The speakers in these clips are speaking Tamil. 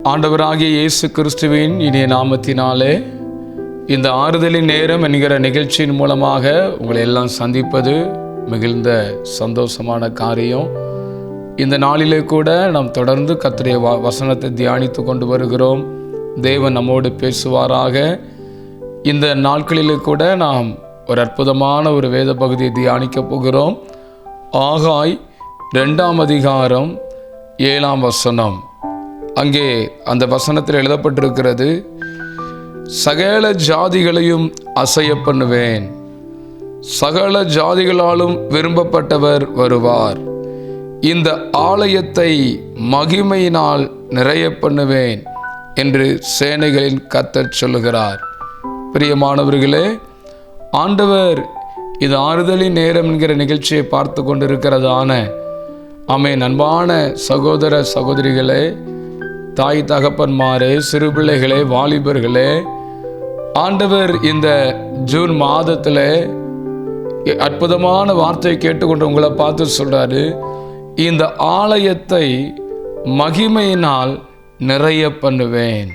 ஆண்டவராகிய இயேசு கிறிஸ்துவின் இனிய நாமத்தினாலே இந்த ஆறுதலின் நேரம் என்கிற நிகழ்ச்சியின் மூலமாக உங்களை எல்லாம் சந்திப்பது மிகுந்த சந்தோஷமான காரியம். இந்த நாளிலே கூட நாம் தொடர்ந்து கர்த்தருடைய வசனத்தை தியானித்து கொண்டு வருகிறோம். தேவன் நம்மோடு பேசுவாராக. இந்த நாட்களிலே கூட நாம் ஒரு அற்புதமான ஒரு வேத பகுதியை தியானிக்க போகிறோம். ஆகாய் 2ஆம் அதிகாரம் 7ஆம் வசனம். அங்கே அந்த வசனத்தில் எழுதப்பட்டிருக்கிறது, சகல ஜாதிகளையும் அசைய பண்ணுவேன், சகல ஜாதிகளாலும் விரும்பப்பட்டவர் வருவார், இந்த ஆலயத்தை மகிமையினால் நிறைய பண்ணுவேன் என்று சேனைகளின் கர்த்தர் சொல்லுகிறார். பிரியமானவர்களே, ஆண்டவர் இது ஆறுதலின் நேரம் என்கிற நிகழ்ச்சியை பார்த்து கொண்டிருக்கிறதான ஆமென். அன்பான சகோதர சகோதரிகளே, தாய் தகப்பன்மாரே, சிறு பிள்ளைகளே, வாலிபர்களே, ஆண்டவர் இந்த ஜூன் மாதத்தில் அற்புதமான வார்த்தையை கேட்டுக்கொண்டு உங்களை பார்த்து சொல்றாரு, இந்த ஆலயத்தை மகிமையினால் நிறைய பண்ணுவேன்.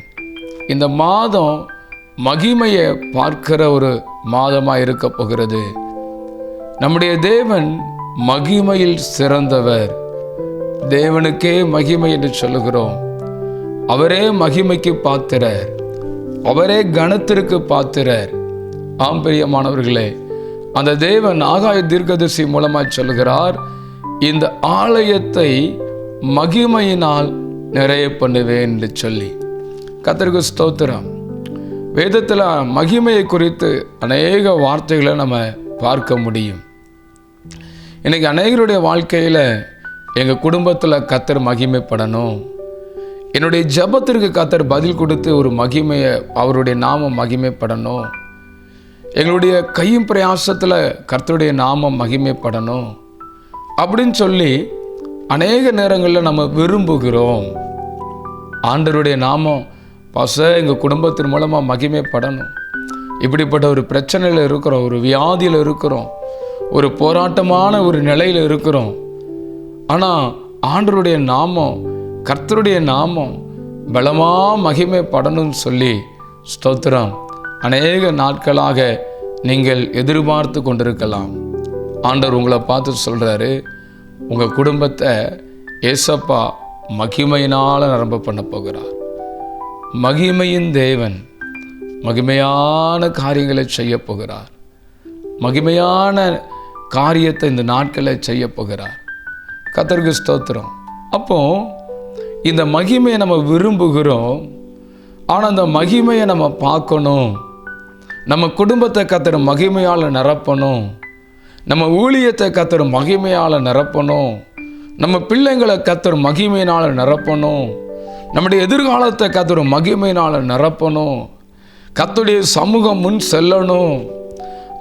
இந்த மாதம் மகிமையை பார்க்கிற ஒரு மாதமாக இருக்க போகிறது. நம்முடைய தேவன் மகிமையில் சிறந்தவர். தேவனுக்கே மகிமை என்று சொல்லுகிறோம். அவரே மகிமைக்கு பாத்திரர், அவரே கனத்திற்கு பாத்திரர். ஆம் பிரியமானவர்களே, அந்த தேவன் ஆகாய தீர்க்கதரிசி மூலமாய் சொல்லுகிறார், இந்த ஆலயத்தை மகிமையினால் நிறைய பண்ணுவேன் என்று சொல்லி. கர்த்தருக்கு ஸ்தோத்திரம். வேதத்தில் மகிமையை குறித்து அநேக வார்த்தைகளை நம்ம பார்க்க முடியும். இன்னைக்கு அநேகருடைய வாழ்க்கையில் எங்கள் குடும்பத்தில் கர்த்தர் மகிமைப்படணும், என்னுடைய ஜெபத்திற்கு கர்த்தர் பதில் கொடுத்து ஒரு மகிமையை, அவருடைய நாமம் மகிமைப்படணும், எங்களுடைய கையும் பிரயாசத்தில் கர்த்தருடைய நாமம் மகிமைப்படணும் அப்படின்னு சொல்லி அநேக நேரங்களில் நம்ம விரும்புகிறோம். ஆண்டவருடைய நாமம் எங்கள் குடும்பத்தின் மூலமாக மகிமைப்படணும். இப்படிப்பட்ட ஒரு பிரச்சனையில் இருக்கிறோம், ஒரு வியாதியில் இருக்கிறோம், ஒரு போராட்டமான ஒரு நிலையில் இருக்கிறோம். ஆனால் ஆண்டவருடைய நாமம், கர்த்தருடைய நாமம் பலமாக மகிமைப்படணும்னு சொல்லி ஸ்தோத்திரம் அநேக நாட்களாக நீங்கள் எதிர்பார்த்து கொண்டிருக்கலாம். ஆண்டவர் உங்களை பார்த்து சொல்கிறாரு, உங்கள் குடும்பத்தை ஏசப்பா மகிமையினால் நிரம்ப பண்ண போகிறார். மகிமையின் தேவன் மகிமையான காரியங்களை செய்ய போகிறார். மகிமையான காரியத்தை இந்த நாட்களில் செய்ய போகிறார். கர்த்தருக்கு ஸ்தோத்திரம். அப்போ இந்த மகிமையை நம்ம விரும்புகிறோம். ஆனால் அந்த மகிமையை நம்ம பார்க்கணும். நம்ம குடும்பத்தை கர்த்தர் மகிமையால் நிரப்பணும், நம்ம ஊழியத்தை கர்த்தர் மகிமையால் நிரப்பணும், நம்ம பிள்ளைங்களை கர்த்தர் மகிமையினால் நிரப்பணும், நம்முடைய எதிர்காலத்தை கர்த்தர் மகிமையினால் நிரப்பணும், கர்த்தருடைய சமூகம் முன் செல்லணும்,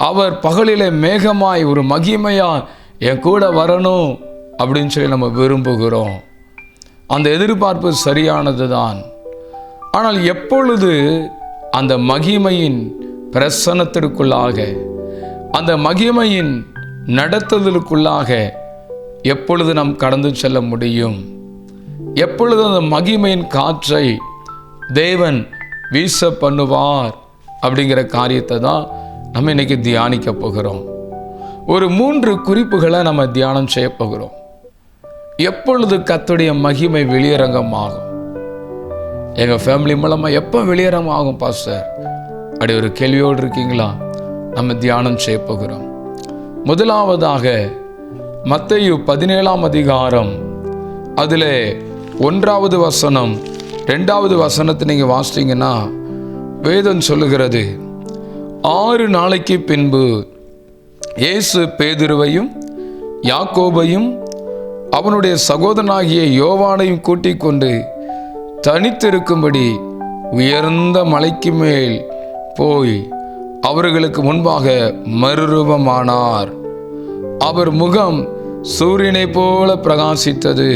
அவர் பகலிலே மேகமாய் ஒரு மகிமையா என் கூட வரணும் அப்படின்னு சொல்லி நம்ம விரும்புகிறோம். அந்த எதிர்பார்ப்பு சரியானது தான். ஆனால் எப்பொழுது அந்த மகிமையின் பிரசன்னத்திற்குள்ளாக, அந்த மகிமையின் நடத்துதலுக்குள்ளாக எப்பொழுது நாம் கடந்து செல்ல முடியும்? எப்பொழுது அந்த மகிமையின் காற்றை தேவன் வீச பண்ணுவார் அப்படிங்கிற காரியத்தை தான் நம்ம இன்னைக்கு தியானிக்க போகிறோம். ஒரு 3 குறிப்புகளை நம்ம தியானம் செய்ய போகிறோம். எப்பொழுது கர்த்தருடைய மகிமை வெளியரங்கமாகும்? எங்கள் ஃபேமிலி மூலமாக எப்போ வெளியரங்கமாகும் பாஸ்டர்? அப்படி ஒரு கேள்வியோடு இருக்கீங்களா? நம்ம தியானம் செய்ய போகிறோம். முதலாவதாக மத்தேயு 17ஆம் அதிகாரம், அதில் 1வது வசனம் 2வது வசனத்தை நீங்கள் வாசித்தீங்கன்னா வேதம் சொல்லுகிறது, 6 நாளைக்கு பின்பு இயேசு பேதுருவையும் யாக்கோபையும் அவனுடைய சகோதரனாகிய யோவானையும் கூட்டிக் கொண்டு தனித்திருக்கும்படி உயர்ந்த மலைக்கு மேல் போய் அவர்களுக்கு முன்பாக மறுரூபமானார். அவர் முகம் சூரியனை போல பிரகாசித்தது,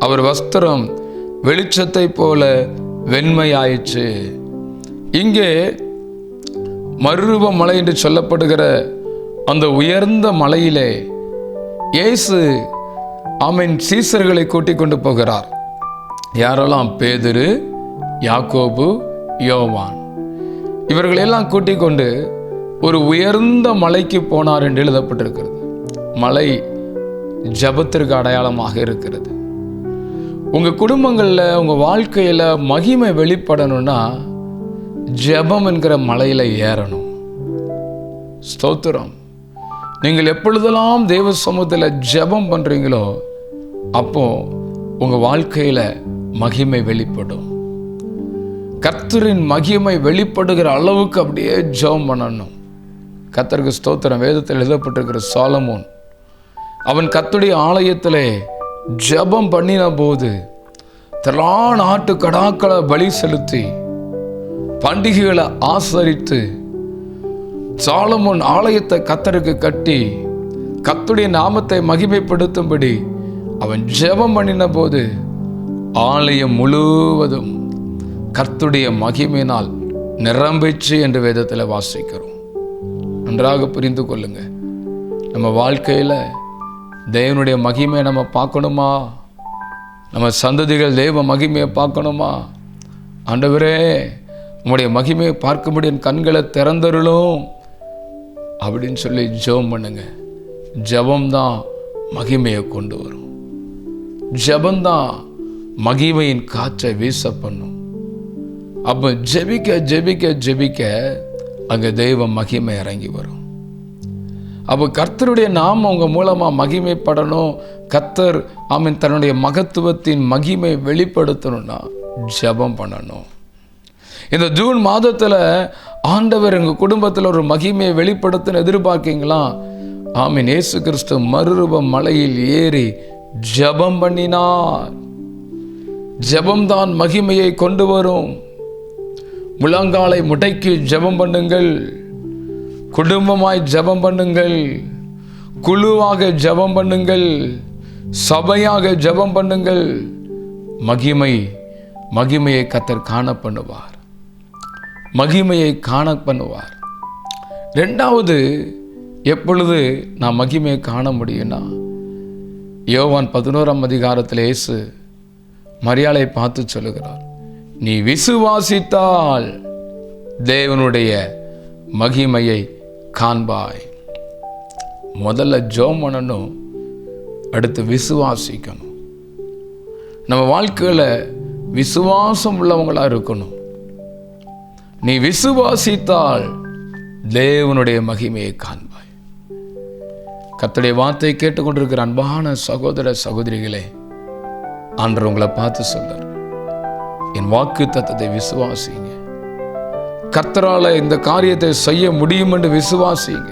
அவர் வஸ்திரம் வெளிச்சத்தை போல வெண்மையாயிற்று. இங்கே மறுரூப மலை என்று சொல்லப்படுகிற அந்த உயர்ந்த மலையிலே இயேசு சீசர்களை கூட்டிக் கொண்டு போகிறார். யாரெல்லாம்? பேதுரு, யாக்கோபு, யோவான். இவர்களெல்லாம் கூட்டிக் கொண்டு ஒரு உயர்ந்த மலைக்கு போனார் என்று எழுதப்பட்டிருக்கிறது. மலை ஜபத்திற்கு அடையாளமாக இருக்கிறது. உங்கள் குடும்பங்களில், உங்கள் வாழ்க்கையில் மகிமை வெளிப்படணும்னா ஜெபம் என்கிற மலையில் ஏறணும். ஸ்தோத்திரம். நீங்கள் எப்பொழுதெல்லாம் தேவ சமூகத்தில் ஜெபம் பண்ணுறீங்களோ அப்போ உங்கள் வாழ்க்கையில் மகிமை வெளிப்படும். கர்த்தரின் மகிமை வெளிப்படுகிற அளவுக்கு அப்படியே ஜெபம் பண்ணணும். கர்த்தருக்கு ஸ்தோத்திரம். வேதத்தில் எழுதப்பட்டிருக்கிற சாலமோன், அவன் கர்த்தருடைய ஆலயத்திலே ஜெபம் பண்ணின போது திரளான ஆட்டு கடாக்களை பலி செலுத்தி பண்டிகைகளை ஆசரித்து சாலமோன் ஆலயத்தை கர்த்தருக்கு கட்டி கர்த்தருடைய நாமத்தை மகிமைப்படுத்தும்படி அவன் ஜெபம் பண்ணின போது ஆலயம் முழுவதும் கர்த்தருடைய மகிமையினால் நிரம்பிச்சு என்று வேதத்தில் வாசிக்கிறோம். நன்றாக புரிந்து கொள்ளுங்க. நம்ம வாழ்க்கையில் தேவனுடைய மகிமையை நம்ம பார்க்கணுமா? நம்ம சந்ததிகள் தேவ மகிமையை பார்க்கணுமா? ஆண்டவரே, உம்முடைய மகிமையை பார்க்கும்படி என் கண்களை திறந்தருளும் அப்படின்னு சொல்லி ஜெபம் பண்ணுங்க. ஜெபம்தான் மகிமையை கொண்டு வரும். ஜெபம்தான் மகிமையின் காற்றை வீச பண்ணும். அப்போ ஜெபிக்க ஜெபிக்க ஜெபிக்க அங்கே தெய்வ மகிமை இறங்கி வரும். அப்போ கர்த்தருடைய நாமம் உங்க மூலமா மகிமைப்படணும். கர்த்தர் ஆமீன் தன்னுடைய மகத்துவத்தின் மகிமை வெளிப்படுத்தணும்னா ஜெபம் பண்ணணும். இந்த ஜூன் மாதத்தில் ஆண்டவர் எங்கள் குடும்பத்தில் ஒரு மகிமையை வெளிப்படுத்த எதிர்பார்க்கீங்களா? ஆமீன். இயேசு கிறிஸ்து மறுரூப மலையில் ஏறி ஜெபம் பண்ணினார். ஜெபம்தான் மகிமையை கொண்டு வரும். முழங்காலை முடைக்கு ஜெபம் பண்ணுங்கள். குடும்பமாய் ஜெபம் பண்ணுங்கள். குழுவாக ஜெபம் பண்ணுங்கள். சபையாக ஜெபம் பண்ணுங்கள். மகிமையை கர்த்தர் காண பண்ணுவார். மகிமையை காண பண்ணுவார். ரெண்டாவது, எப்பொழுது நான் மகிமையை காண முடியும்னா, யோவான் 11ஆம் அதிகாரத்தில் இயேசு மரியாளை பார்த்து சொல்லுகிறார், நீ விசுவாசித்தால் தேவனுடைய மகிமையை காண்பாய். முதல்ல ஜெபம் பண்ணணும், அடுத்து விசுவாசிக்கணும். நம்ம வாழ்க்கையில் விசுவாசம் உள்ளவங்களா இருக்கணும். நீ விசுவாசித்தால் தேவனுடைய மகிமையை காண்பாய். கர்த்தருடைய வார்த்தையை கேட்டுக்கொண்டிருக்கிற அன்பான சகோதர சகோதரிகளே, ஆண்டவர் உங்களை பார்த்து சொல்றார், என் வாக்கு தத்தத்தை விசுவாசிங்க. கர்த்தரால இந்த காரியத்தை செய்ய முடியும் என்று விசுவாசிங்க.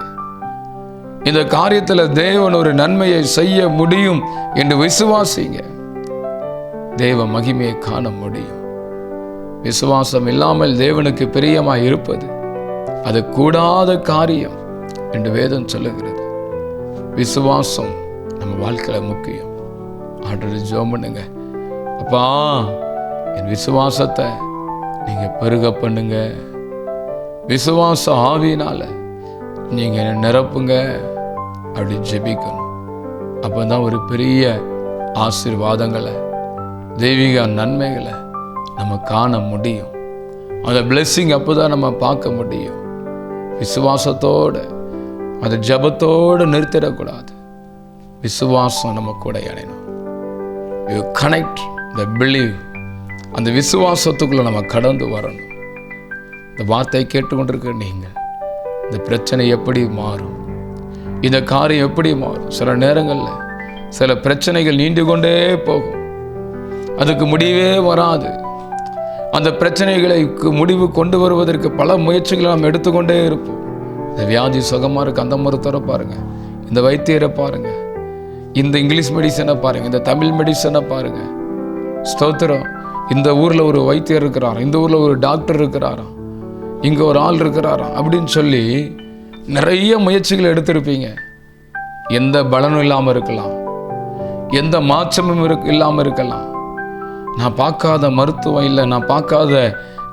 இந்த காரியத்தில் தேவன் ஒரு நன்மையை செய்ய முடியும் என்று விசுவாசிங்க. தேவ மகிமையை காண முடியும். விசுவாசம் இல்லாமல் தேவனுக்கு பிரியமாய் இருப்பது அது கூடாத காரியம் என்று வேதம் சொல்லுகிறது. விசுவாசம் நம்ம வாழ்க்கையில முக்கியம். ஆண்டவரை ஜெபம் பண்ணுங்க, அப்பா என் விசுவாசத்தை நீங்க பெருக பண்ணுங்க. விசுவாச ஆவியினால நீங்க என்னை நிரப்புங்க அப்படி ஜெபிக்கணும். அப்பதான் ஒரு பெரிய ஆசீர்வாதங்களை, தெய்வீக நன்மைகளை நம்ம காண முடியும். அந்த பிளெஸ்ஸிங் அப்போதான் நம்ம பார்க்க முடியும். விசுவாசத்தோடு, அந்த ஜபத்தோடு நிறுத்திடக்கூடாது. விசுவாசம் நம்ம கூட இணையணும். You connect the believe. அந்த விசுவாசத்துக்குள்ள நம்ம கடந்து வரணும். இந்த வார்த்தையை கேட்டுக்கொண்டிருக்க நீங்கள், இந்த பிரச்சனை எப்படி மாறும், இந்த காரியம் எப்படி மாறும்? சில நேரங்களில் சில பிரச்சனைகள் நீண்டு கொண்டே போகும், அதுக்கு முடிவே வராது. அந்த பிரச்சனைகளுக்கு முடிவு கொண்டு வருவதற்கு பல முயற்சிகளை நாம் எடுத்துக்கொண்டே இருப்போம். இந்த வியாதி சுகமாக இருக்கு, அந்த மருத்துவரை பாருங்க, இந்த வைத்தியரை பாருங்க, இந்த இங்கிலீஷ் மெடிசனை பாருங்க, இந்த தமிழ் மெடிசனை பாருங்க. ஸ்தோத்திரம். இந்த ஊரில் ஒரு வைத்தியர் இருக்கிறாராம், இந்த ஊரில் ஒரு டாக்டர் இருக்கிறாராம், இங்கே ஒரு ஆள் இருக்கிறாராம் அப்படின்னு சொல்லி நிறைய முயற்சிகள் எடுத்திருப்பீங்க. எந்த பலனும் இல்லாமல் இருக்கலாம், எந்த மாற்றமும் இல்லாமல் இருக்கலாம். நான் பார்க்காத மருத்துவம் இல்லை, நான் பார்க்காத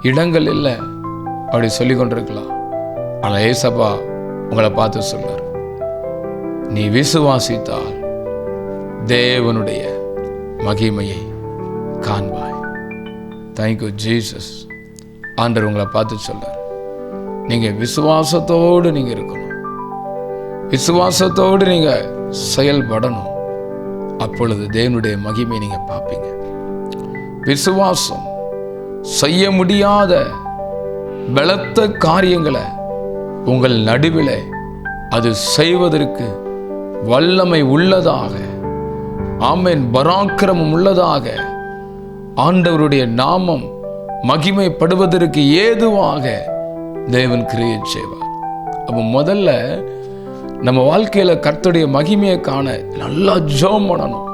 இடங்கள் இல்லை அப்படி சொல்லி கொண்டிருக்கலாம். ஆனால் ஏசப்பா உங்களை பார்த்து சொல்றார், நீ விசுவாசித்தால் தேவனுடைய மகிமையை காண்பாய். Thank you Jesus. ஆண்டவர் உங்களை பார்த்து சொல்றார், நீங்கள் விசுவாசத்தோடு நீங்கள் இருக்கணும், விசுவாசத்தோடு நீங்கள் செயல்படணும். அப்பொழுது தேவனுடைய மகிமையை நீங்கள் பார்ப்பீங்க. விசுவாசம் செய்ய முடியாத பலத்த காரியங்களை உங்கள் நடுவில் அது செய்வதற்கு வல்லமை உள்ளதாக, ஆமென், பராக்கிரமம் உள்ளதாக, ஆண்டவருடைய நாமம் மகிமைப்படுவதற்கு ஏதுவாக தேவன் கிரியை செய்வார். அப்போ முதல்ல நம்ம வாழ்க்கையில் கர்த்தருடைய மகிமையை காண நல்லா ஜெபம் பண்ணணும்.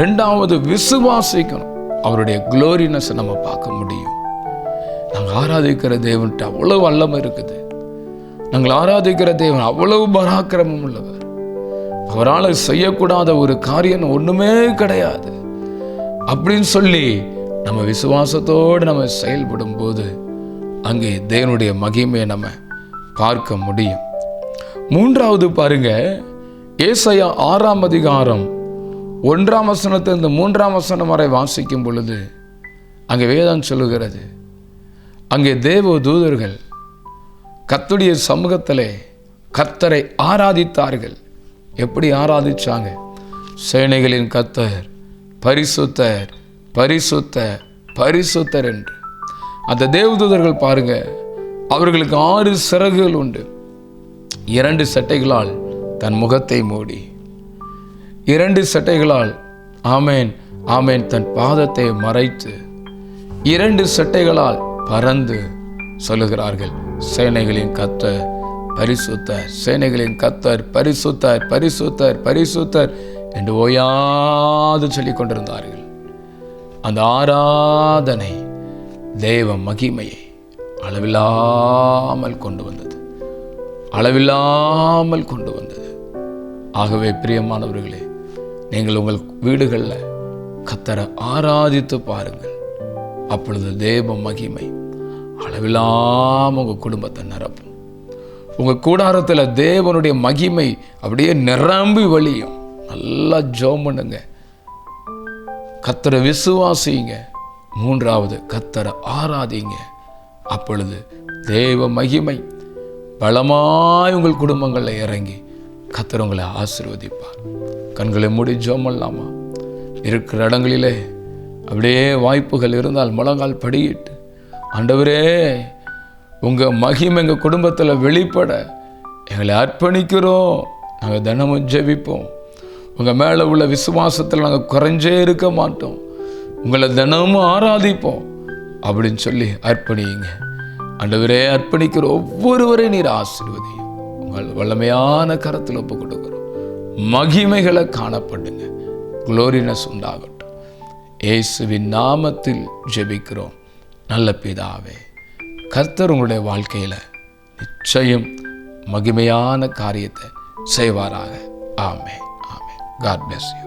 ரெண்டாவது விசுவாசிக்கணும். அவருடைய குளோரினஸை நம்ம பார்க்க முடியும். நாங்கள் ஆராதிக்கிற தேவன்ட்டு அவ்வளவு வல்லமை இருக்குது. நாங்கள் ஆராதிக்கிற தேவன் அவ்வளவு பராக்கிரமம் உள்ளவர். அவரால் செய்யக்கூடாத ஒரு காரியம் ஒன்றுமே கிடையாது அப்படின்னு சொல்லி நம்ம விசுவாசத்தோடு நம்ம செயல்படும் போது அங்கே தேவனுடைய மகிமையை நம்ம பார்க்க முடியும். மூன்றாவது பாருங்க, ஏசாயா 6ஆம் அதிகாரம் 1ஆம் வசனத்திலிருந்து 3ஆம் வசனம் வரை வாசிக்கும் பொழுது அங்கே வேதம் சொல்லுகிறது, அங்கே தேவ தூதர்கள் கர்த்தருடைய சமூகத்திலே கர்த்தரை ஆராதித்தார்கள். எப்படி ஆராதிச்சாங்க? சேனைகளின் கர்த்தர் பரிசுத்தர் பரிசுத்தர் பரிசுத்தர் என்று. அந்த தேவதூதர்கள் பாருங்க, அவர்களுக்கு 6 சிறகுகள் உண்டு. 2 சட்டைகளால் தன் முகத்தை மூடி, 2 சட்டைகளால் ஆமேன் ஆமேன் தன் பாதத்தை மறைத்து, 2 சட்டைகளால் பறந்து சொல்லுகிறார்கள், சேனைகளின் கர்த்தர் பரிசுத்தர், சேனைகளின் கர்த்தர் பரிசுத்தர் பரிசுத்தர் பரிசுத்தர் என்று ஓயாது சொல்லிக் கொண்டிருந்தார்கள். அந்த ஆராதனை தேவ மகிமையை அளவில்லாமல் கொண்டு வந்தது, அளவில்லாமல் கொண்டு வந்தது. ஆகவே பிரியமானவர்களே, நீங்கள் உங்கள் வீடுகளில் கர்த்தரை ஆராதித்து பாருங்கள். அப்பொழுது தேவ மகிமை அளவில்லாமல் உங்கள் குடும்பத்தை நிரப்பும். உங்கள் கூடாரத்தில் தேவனுடைய மகிமை அப்படியே நிரம்பி வழியும். நல்லா ஜெபம் பண்ணுங்க, கர்த்தரை விசுவாசிங்க. மூன்றாவது, கர்த்தரை ஆராதிங்க. அப்பொழுது தேவ மகிமை பலமாய் உங்கள் குடும்பங்களில் இறங்கி கர்த்தர் உங்களை ஆசீர்வதிப்பார். கண்களை மூடி ஜெபம் பண்ணலாமா? இருக்கிற இடங்களிலே அப்படியே வாய்ப்புகள் இருந்தால் முழங்கால் படியிட்டு, ஆண்டவரே உங்கள் மகிமை எங்கள் குடும்பத்தில் வெளிப்பட எங்களை அர்ப்பணிக்கிறோம். நாங்கள் தினமும் ஜெபிப்போம். உங்கள் மேலே உள்ள விசுவாசத்தில் நாங்கள் குறைஞ்சே இருக்க மாட்டோம். உங்களை தினமும் ஆராதிப்போம் அப்படின்னு சொல்லி அர்ப்பணியுங்க. ஆண்டவரே, அர்ப்பணிக்கிற ஒவ்வொருவரையும் நீர் ஆசீர்வதியும். உங்கள் வல்லமையான கரத்தில் ஒப்பு கொடுக்கிறோம். மகிமைகளை காணப்படுங்க, குளோரினஸ் உண்டாகட்டும். இயேசுவின் நாமத்தில் ஜெபிக்கிறோம் நல்ல பிதாவே. கர்த்தர் உங்களுடைய வாழ்க்கையில் நிச்சயம் மகிமையான காரியத்தை செய்வாராக. ஆமென், ஆமென். God bless you.